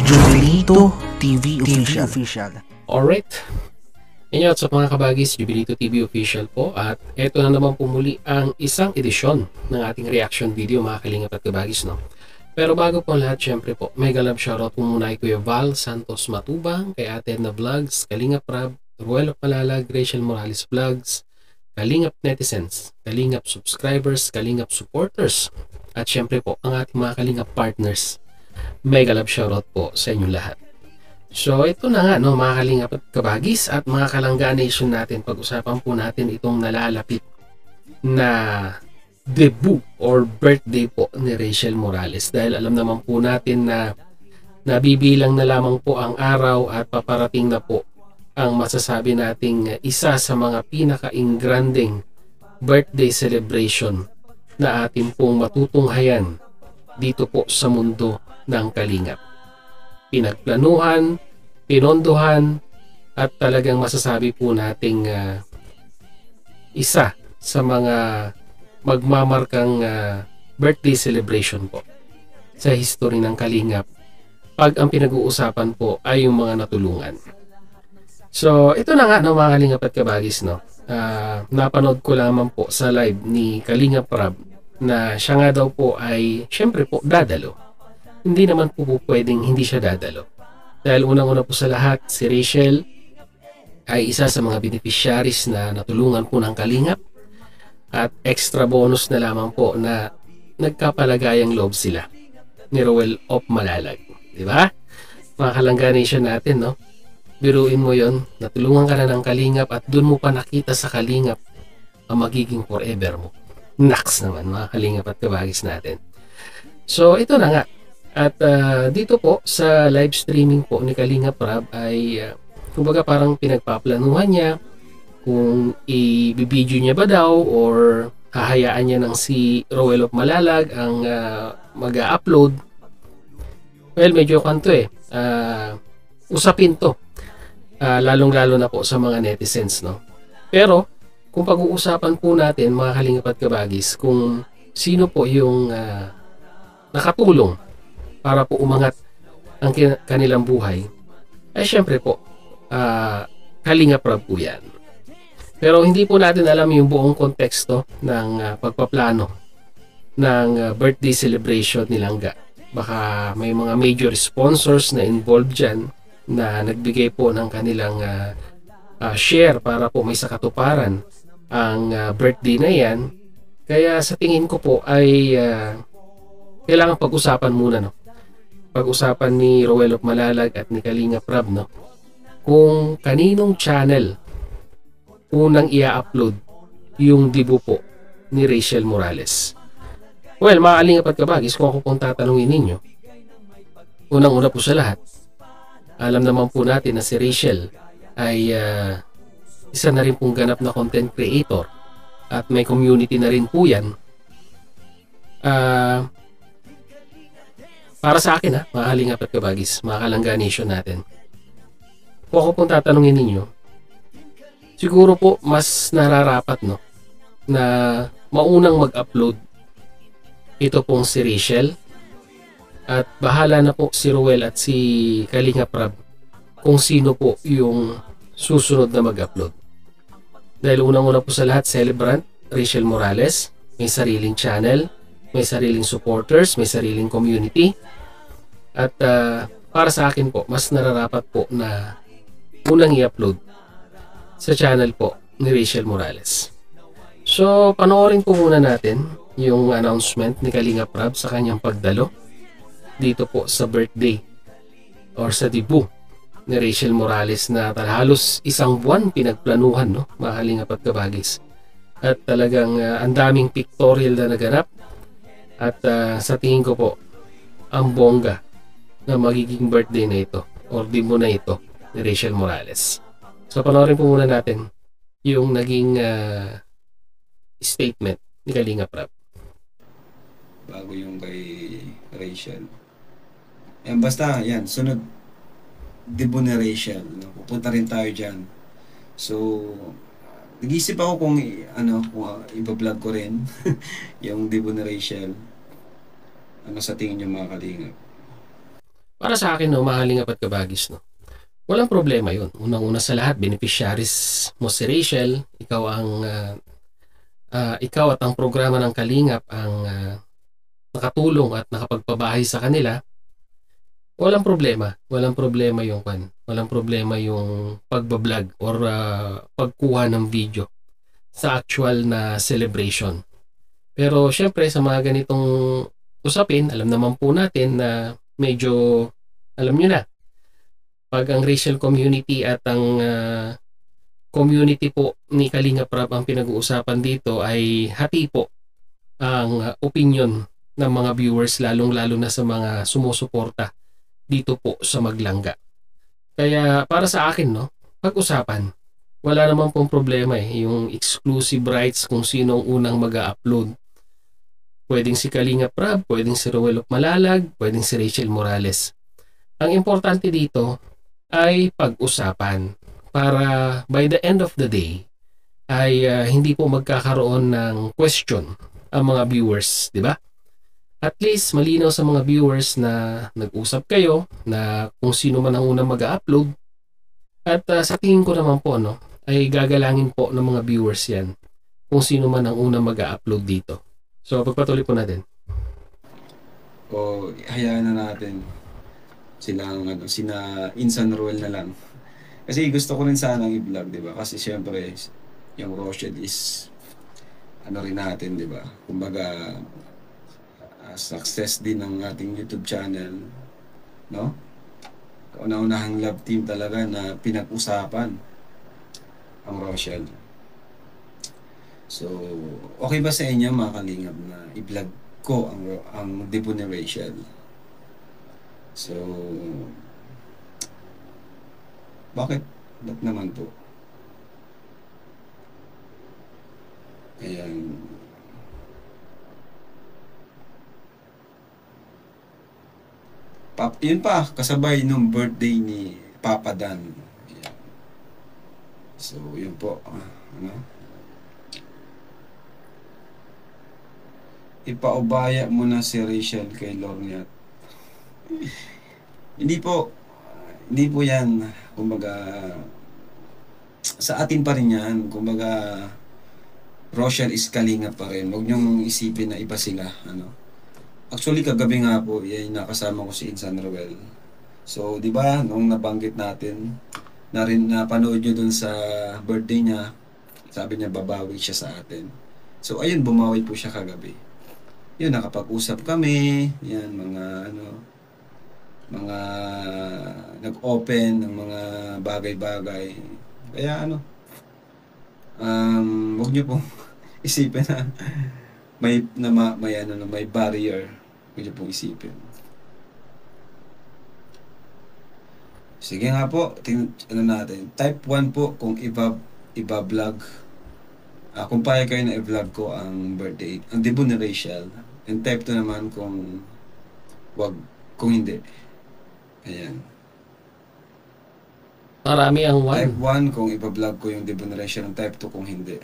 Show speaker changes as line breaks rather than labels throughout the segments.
Jubilito TV Official.
Alright. Inyo at sa mga kabagis, Jubilito TV Official po, at eto na naman po muli ang isang edisyon ng ating reaction video, mga kalingap at kabagis, no? Pero bago po lahat, syempre po, mega love shoutout po muna kay Kuya Val Santos Matubang, kay Ate Edna Vlogs, Kalingap Rab, Ruel of Malalag, Rachel Morales Vlogs, Kalingap Netizens, Kalingap Subscribers, Kalingap Supporters, at syempre po, ang ating mga Kalingap Partners. Mega love shoutout po sa inyong lahat. So ito na nga, no, mga kalingap at kabagis at mga kalangga nation natin, pag-usapan po natin itong nalalapit na debut or birthday po ni Rachel Morales, dahil alam naman po natin na nabibilang na lamang po ang araw at paparating na po ang masasabi nating isa sa mga pinaka-ingranding birthday celebration na atin pong matutunghayan dito po sa mundo ng kalingap. Pinagplanuhan, pinondohan, at talagang masasabi po nating isa sa mga magmamarkang birthday celebration po sa history ng kalingap pag ang pinag-uusapan po ay yung mga natulungan. So ito na nga, no, mga kalingap at kabagis, no, napanood ko lamang po sa live ni Kalingap Rab na siya nga daw po ay syempre po dadalo. Hindi naman po pwedeng hindi siya dadalo. Dahil unang-una po sa lahat, si Rachel ay isa sa mga beneficiaries na natulungan po ng Kalingap, at extra bonus na lamang po na nagkapalagayang loob sila ni Ruel of Malalag. Diba? Mga kalangga nation natin, no? Biruin mo yon, natulungan ka na ng Kalingap at dun mo pa nakita sa Kalingap ang magiging forever mo. Naks naman, mga kalingap at kabagis natin. So ito na nga. At dito po sa live streaming po ni Kalingap Rab ay kumbaga parang pinagpaplanuhan niya kung i-video niya ba daw or hahayaan niya ng si Ruel of Malalag ang mag-upload. Well, medyo kanto usapin to, lalong-lalo na po sa mga netizens, no? Pero kung pag-uusapan po natin, mga kalingap at kabagis, kung sino po yung nakatulong para po umangat ang kanilang buhay, ay syempre po Kalingap Rab po yan. Pero hindi po natin alam yung buong konteksto ng pagpaplano ng birthday celebration ni Langga. Baka may mga major sponsors na involved dyan na nagbigay po ng kanilang share para po may sakatuparan ang birthday na yan. Kaya sa tingin ko po ay kailangan pag-usapan muna, no? Pag-usapan ni Ruel of Malalag at ni Kalingap Rab, no, kung kaninong channel unang i-upload yung debut po ni Rachel Morales. Well, mga kalingap at kabagis, kung ako pong tatanungin ninyo, unang-una po sa lahat, alam naman po natin na si Rachel ay isa na rin pong ganap na content creator at may community na rin po yan. Para sa akin, mga kalingap at kabagis, mga kalangga nation natin, kung ako pong tatanungin ninyo, siguro po mas nararapat, no, na maunang mag-upload ito pong si Rachel, at bahala na po si Ruel at si Kalingap Rab kung sino po yung susunod na mag-upload. Dahil unang-una po sa lahat, celebrant Rachel Morales, may sariling channel, may sariling supporters, may sariling community. At para sa akin po, mas nararapat po na unang i-upload sa channel po ni Rachel Morales. So, panoorin po muna natin yung announcement ni Kalingap Rab sa kanyang pagdalo dito po sa birthday or sa debut ni Rachel Morales na halos isang buwan pinagplanuhan, no, mga kalingap at kabagis. At talagang ang daming pictorial na naganap. At sa tingin ko po, ang bongga na magiging birthday na ito or debut na ito ni Rachel Morales. So panoorin po muna natin yung naging statement ni Kalingap Rab.
Bago yung kay Rachel. Yan, basta yan, sunod debut ni Rachel. No? Pupunta rin tayo dyan. So, nag-isip ako kung iba-vlog ko rin yung debut ni Rachel. Ano sa tingin niyo, mga kalingap?
Para sa akin, no, mahaling apat kabagis, no, walang problema yun. Unang-una sa lahat, beneficiaries mo si Rachel, ikaw at ang programa ng Kalingap ang nakatulong at nakapagpabahay sa kanila. Walang problema. Walang problema yung Walang problema yung pagbablog or pagkuha ng video sa actual na celebration. Pero syempre sa mga ganitong usapin, alam naman po natin na medyo, alam nyo na, pag ang racial community at ang community po ni Kalinga Prab ang pinag-uusapan dito ay hati po ang opinion ng mga viewers, lalong-lalo na sa mga sumusuporta dito po sa Maglangga. Kaya para sa akin, no, pag-usapan, wala naman pong problema yung exclusive rights kung sino ang unang mag-upload. Pwedeng si Kalinga Prab, pwedeng si Roel of Malalag, pwedeng si Rachel Morales. Ang importante dito ay pag-usapan para by the end of the day ay hindi po magkakaroon ng question ang mga viewers, di ba? At least malinaw sa mga viewers na nag-usap kayo na kung sino man ang unang mag-upload. At sa tingin ko naman po, no, ay gagalangin po ng mga viewers yan kung sino man ang unang mag-upload dito. So pagpatuloy po natin.
O hayaan na natin sina Insan Roel na lang. Kasi gusto ko rin sanang i-vlog, di ba? Kasi syempre, yung Rochelle is rin natin, di ba? Kumbaga, success din ng ating YouTube channel, no? Kauna-unahang love team talaga na pinag-usapan ang Rochelle. So, okay ba sa inyo mga Kalingap na i-vlog ko ang debut ni Rachel? So, bakit naman po? Ayan. Yun pa, kasabay nung birthday ni Papa Dan. Ayan. So, yun po. Ipaubaya mo na si Rachel kay Lorniat. Hindi po yan. Kumbaga, sa atin pa rin yan. Kumbaga, Rochelle is Kalinga pa rin. Huwag niyong isipin na iba sila. Actually, kagabi nga po, nakasama ko si Insan Roel. So, di ba, nung nabanggit natin, napanood nyo dun sa birthday niya, sabi niya babawi siya sa atin. So, ayun, bumawi po siya kagabi. Yun, nakapag-usap kami, yan, mga nag-open ng mga bagay-bagay. Kaya huwag niyo pong isipin na may barrier. Huwag niyo pong isipin. Sige nga po, natin. Type 1 po kung iba-vlog. Kung paya kayo na i-vlog ko ang birthday, ang debut ni Rachel. And type 2 naman kung hindi. Ayan.
Marami ang 1.
Type 1 kung iba-vlog ko yung debut ni Rachel. Ang type 2 kung hindi.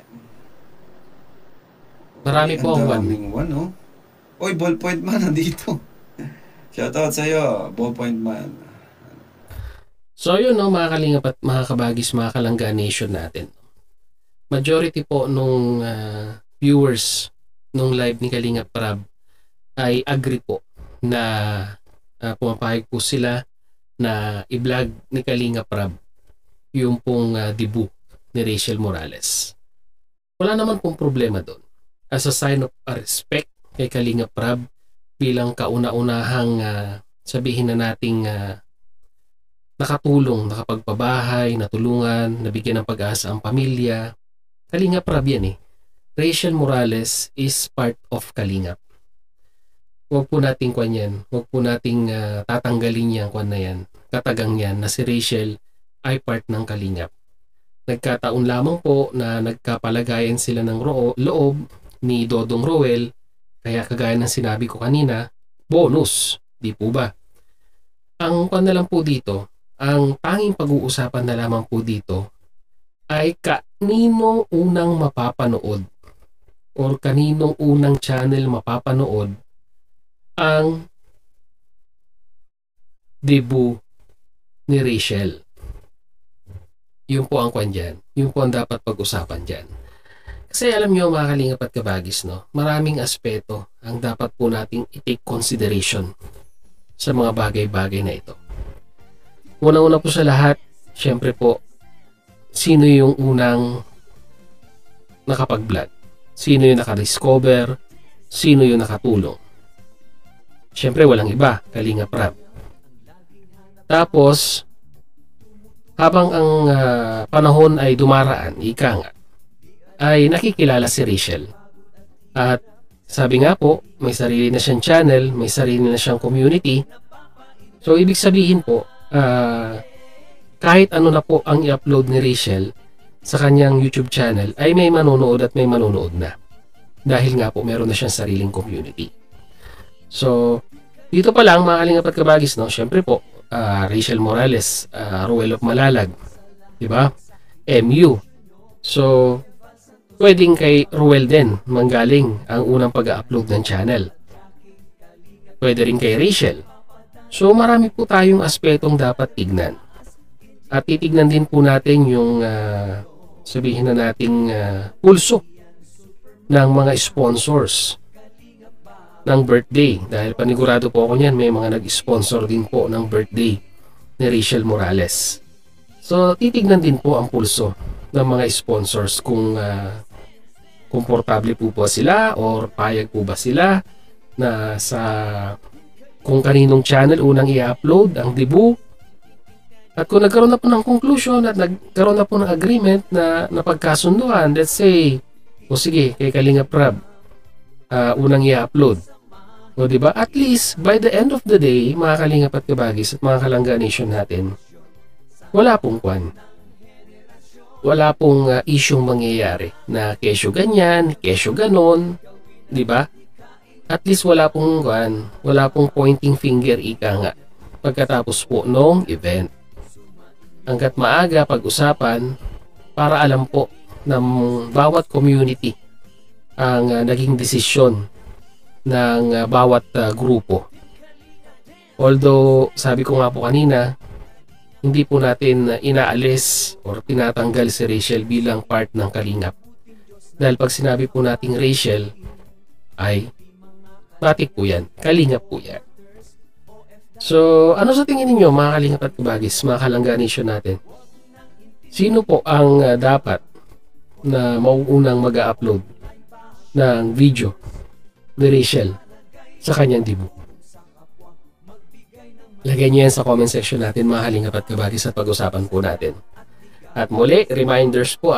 Marami po ang 1.
Maraming 1, oh. Oy, ballpoint man nandito. Shoutout sa'yo, ballpoint man.
So yun, no, mga Kalingap at mga kabagis, mga Kalangga Nation natin. Majority po nung viewers nung live ni Kalingap Prab ay agree po na pumapahig po sila na i-vlog ni Kalingap Prab yung pong debut ni Rachel Morales. Wala naman pong problema doon. As a sign of respect kay Kalingap Prab bilang kauna-unahang sabihin na nating nakatulong, nakapagpabahay, natulungan, nabigyan ng pag-asa ang pamilya. Kalingap Prab yan eh. Rachel Morales is part of Kalingap. Huwag po nating yan. Huwag po nating tatanggalin yung na yan. Katagang yan na si Rachel ay part ng Kalingap. Nagkataon lamang po na nagkapalagayan sila ng loob ni Dodong Roel. Kaya kagaya ng sinabi ko kanina, bonus. Di po ba? Ang na lang po dito, ang tanging pag-uusapan na lamang po dito ay kanino unang mapapanood or kaninong unang channel mapapanood ang debut ni Rachel. Yun po ang kwan dyan. Yun po ang dapat pag-usapan dyan. Kasi alam nyo mga kalingap at kabagis, no? Maraming aspeto ang dapat po nating i-take consideration sa mga bagay-bagay na ito. Una-una po sa lahat, syempre po, sino yung unang nakapag-vlog? Sino yung nakadiscover? Sino yung nakatulong? Syempre walang iba, Kalingap Rab. Tapos, habang ang panahon ay dumaraan, ika nga, ay nakikilala si Rachel. At sabi nga po, may sarili na siyang channel, may sarili na siyang community. So, ibig sabihin po, kahit ano na po ang i-upload ni Rachel sa kanyang YouTube channel, ay may manonood at may manonood na. Dahil nga po, meron na siyang sariling community. So, dito pa lang, mga kalingap at kabagis, no? Siyempre po, Rachel Morales, Ruel of Malalag, diba? MU. So, pwedeng kay Ruel din manggaling ang unang pag-upload ng channel. Pwede rin kay Rachel. So, marami po tayong aspetong dapat tignan. At titignan din po natin yung sabihin na nating pulso ng mga sponsors ng birthday. Dahil panigurado po ako niyan, may mga nag-sponsor din po ng birthday ni Rachel Morales. So, titignan din po ang pulso ng mga sponsors kung komportable po ba sila or payag po ba sila na sa kung kaninong channel unang i-upload ang debut. At kung nagkaroon na po ng conclusion at nagkaroon na po ng agreement na napagkasunduan, let's say, o sige, kay Kalingap Rab, unang i-upload. O diba? At least, by the end of the day, mga Kalingap at kabagis at mga Kalangga Nation natin, wala pong kwan. Wala pong isyong mangyayari na kesyo ganyan, kesyo ganon, di ba? At least wala pong pointing finger ika nga pagkatapos po nung event. Hanggat maaga pag-usapan para alam po ng bawat community ang naging desisyon ng bawat grupo. Although, sabi ko nga po kanina, hindi po natin inaalis or tinatanggal si Rachel bilang part ng Kalingap. Dahil pag sinabi po nating Rachel, ay matik po yan. Kalingap po yan. So, ano sa tingin ninyo mga Kalingap at kabagis, mga Kalangga Nation natin? Sino po ang dapat na mauunang mag-upload ng video ni Rachel sa kanyang debut? Lagay niyo yan sa comment section natin mga Kalingap at kabagis at pag-usapan po natin. At muli, reminders po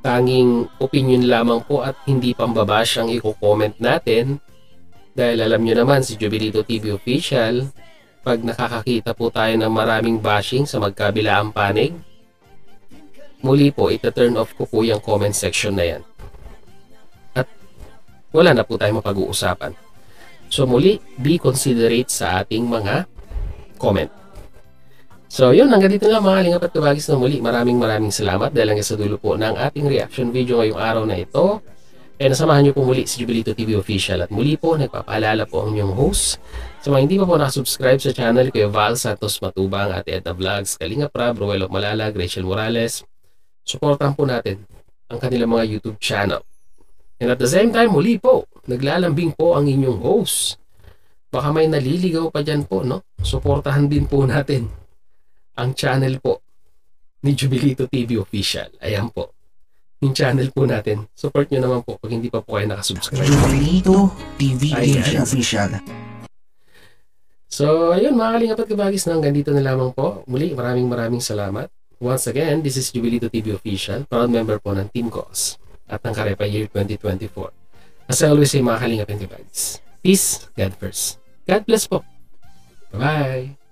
tanging opinion lamang po at hindi pambabash ang i-comment natin. Dahil alam nyo naman si Jubilito TV Official, pag nakakakita po tayo ng maraming bashing sa magkabilaang panig, muli po, ita-turn off ko po yung comment section na yan. At wala na po tayo mapag-uusapan. So muli, be considerate sa ating mga comment. So yun, hanggang dito lang mga Kalingap at kabagis na muli. Maraming salamat dahil hanggang sa dulo po ng ating reaction video ngayong araw na ito. E nasamahan nyo po muli si Jubilito TV Official. At muli po, nagpapaalala po ang inyong host. Sa mga hindi pa po nakasubscribe sa channel, kayo Val Santos Matubang, Ate Edna Vlogs, Kalingap Rab, Ruel of Malalag, Rachel Morales. Supportan po natin ang kanilang mga YouTube channel. And at the same time, muli po, naglalambing po ang inyong host. Baka may naliligaw pa dyan po, no? Suportahan din po natin ang channel po ni Jubilito TV Official. Ayan po, yung channel po natin. Support nyo naman po pag hindi pa po kayo nakasubscribe.
Jubilito TV Official.
So, ayun mga Kalingap at kabagis na hanggang dito na lamang po. Muli, maraming salamat. Once again, this is Jubilito TV Official, proud member po ng Team Cause at ng Karepa Year 2024. As I always say mga Kalingap and kabagis, peace, God first. God bless po. Bye-bye.